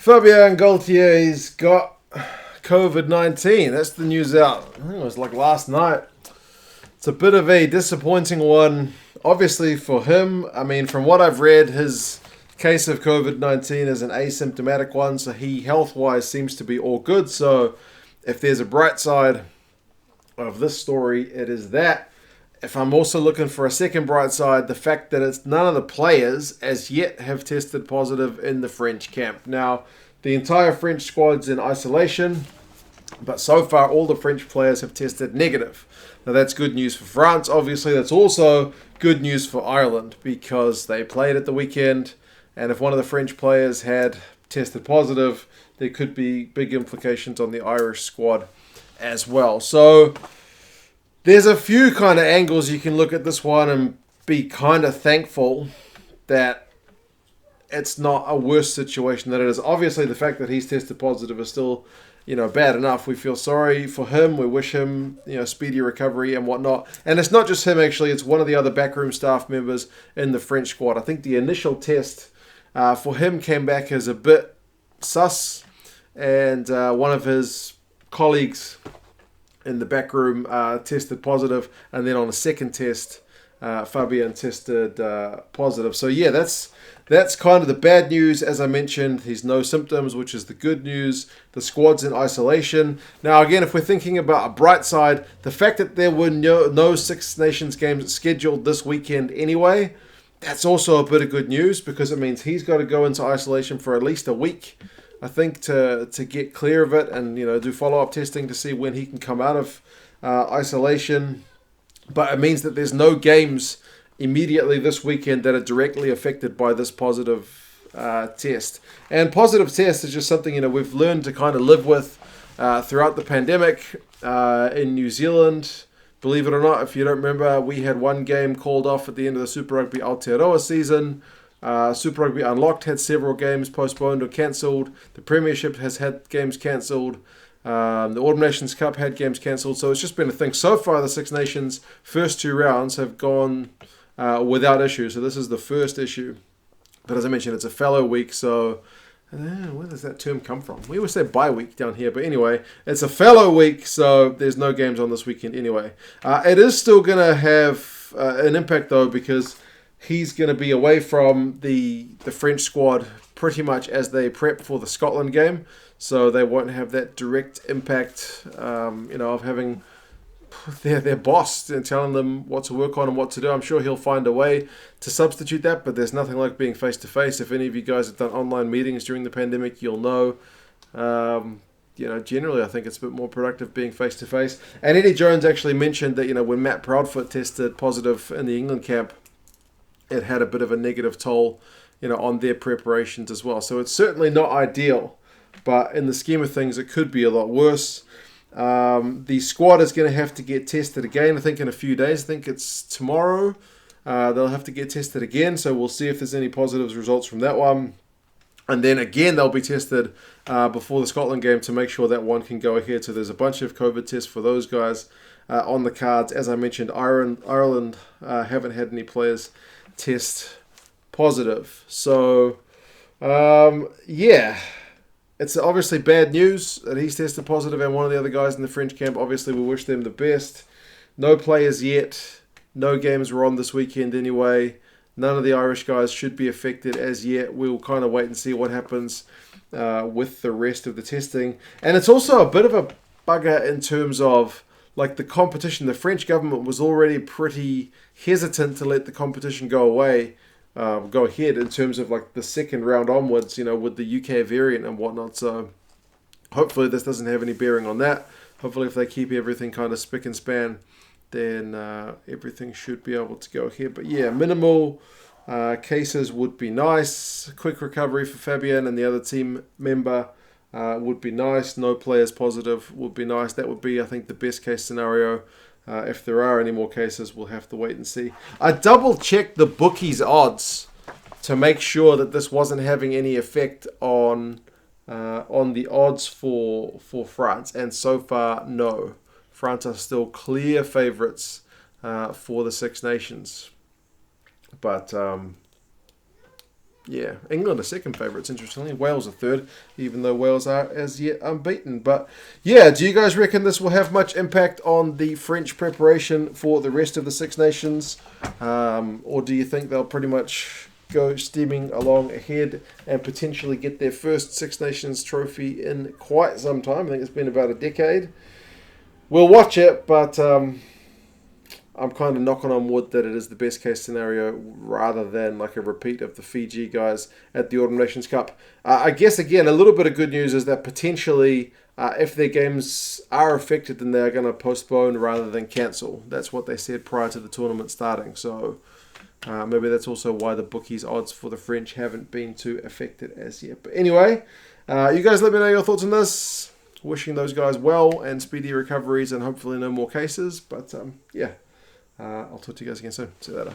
Fabien Galthié's got Covid-19. That's the news out. I think it was like last night. It's a bit of a disappointing one, obviously for him. I mean, from what I've read, his case of Covid-19 is an asymptomatic one, so he health-wise seems to be all good. So if there's a bright side of this story, it is that. If I'm also looking for a second bright side, the fact that it's none of the players as yet have tested positive in the French camp. Now, the entire French squad's in isolation, but so far all the French players have tested negative. Now, that's good news for France. Obviously, that's also good news for Ireland because they played at the weekend, and if one of the French players had tested positive, there could be big implications on the Irish squad as well. So there's a few kind of angles you can look at this one and be kind of thankful that it's not a worse situation than it is. Obviously, the fact that he's tested positive is still, bad enough. We feel sorry for him. We wish him, speedy recovery and whatnot. And it's not just him, actually. It's one of the other backroom staff members in the French squad. I think the initial test for him came back as a bit sus. And one of his colleagues in the back room tested positive, and then on a second test, Fabien tested positive. So yeah, that's kind of the bad news. As I mentioned, he's no symptoms, which is the good news. The squad's in isolation. Now again, if we're thinking about a bright side, the fact that there were no Six Nations games scheduled this weekend anyway, that's also a bit of good news because it means he's got to go into isolation for at least a week, I think, to get clear of it and do follow-up testing to see when he can come out of isolation. But it means that there's no games immediately this weekend that are directly affected by this positive test. And positive test is just something we've learned to kind of live with throughout the pandemic in New Zealand. Believe it or not, if you don't remember, we had one game called off at the end of the Super Rugby Aotearoa season. Super Rugby Unlocked had several games postponed or cancelled. The Premiership has had games cancelled. The Autumn Nations Cup had games cancelled. So it's just been a thing. So far, the Six Nations first two rounds have gone without issue. So this is the first issue. But as I mentioned, it's a fallow week. So where does that term come from? We always say bye week down here. But anyway, it's a fallow week. So there's no games on this weekend anyway. It is still going to have an impact, though, because he's going to be away from the French squad pretty much as they prep for the Scotland game. So they won't have that direct impact, of having their boss and telling them what to work on and what to do. I'm sure he'll find a way to substitute that, but there's nothing like being face-to-face. If any of you guys have done online meetings during the pandemic, you'll know. Generally, I think it's a bit more productive being face-to-face. And Eddie Jones actually mentioned that, when Matt Proudfoot tested positive in the England camp, it had a bit of a negative toll, on their preparations as well. So it's certainly not ideal, but in the scheme of things, it could be a lot worse. The squad is going to have to get tested again, I think, in a few days. I think it's tomorrow. They'll have to get tested again, so we'll see if there's any positive results from that one. And then again, they'll be tested before the Scotland game to make sure that one can go ahead. So there's a bunch of COVID tests for those guys on the cards. As I mentioned, Ireland haven't had any players test positive. So, it's obviously bad news that he's tested positive and one of the other guys in the French camp. Obviously, we wish them the best. No players yet. No games were on this weekend anyway. None of the Irish guys should be affected as yet. We'll kind of wait and see what happens with the rest of the testing. And it's also a bit of a bugger in terms of the competition. The French government was already pretty hesitant to let the competition go ahead in terms of the second round onwards, with the UK variant and whatnot. So hopefully this doesn't have any bearing on that. Hopefully if they keep everything kind of spick and span, then everything should be able to go ahead. But yeah, minimal cases would be nice. Quick recovery for Fabien and the other team member would be nice. No players positive would be nice. That would be, I think, the best case scenario. If there are any more cases, we'll have to wait and see. I double-checked the bookies' odds to make sure that this wasn't having any effect on the odds for France. And so far, no. France are still clear favourites for the Six Nations. But Yeah, England are second favourites, interestingly. Wales are third, even though Wales are as yet unbeaten. But yeah, do you guys reckon this will have much impact on the French preparation for the rest of the Six Nations? Or do you think they'll pretty much go steaming along ahead and potentially get their first Six Nations trophy in quite some time? I think it's been about a decade. We'll watch it, but I'm kind of knocking on wood that it is the best case scenario rather than like a repeat of the Fiji guys at the Autumn Nations Cup. I guess, again, a little bit of good news is that potentially if their games are affected, then they're going to postpone rather than cancel. That's what they said prior to the tournament starting. So maybe that's also why the bookies' odds for the French haven't been too affected as yet. But anyway, you guys let me know your thoughts on this. Wishing those guys well and speedy recoveries and hopefully no more cases. But yeah. I'll talk to you guys again soon. See you later.